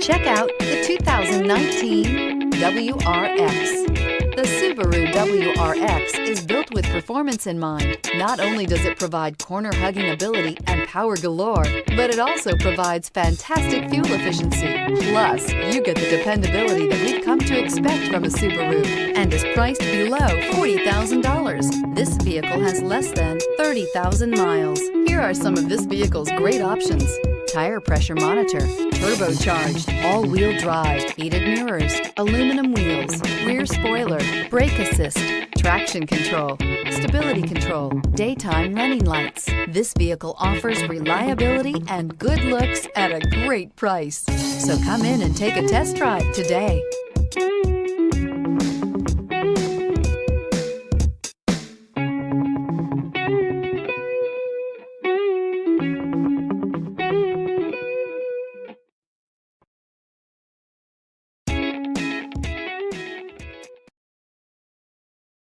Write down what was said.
Check out the 2019 WRX. The Subaru WRX is built with performance in mind. Not only does it provide corner-hugging ability and power galore, but it also provides fantastic fuel efficiency. Plus, you get the dependability that we've come to expect from a Subaru and is priced below $40,000. This vehicle has less than 30,000 miles. Here are some of this vehicle's great options: tire pressure monitor, turbocharged, all-wheel drive, heated mirrors, aluminum wheels, rear spoiler, brake assist, traction control, stability control, daytime running lights. This vehicle offers reliability and good looks at a great price. So come in and take a test drive today.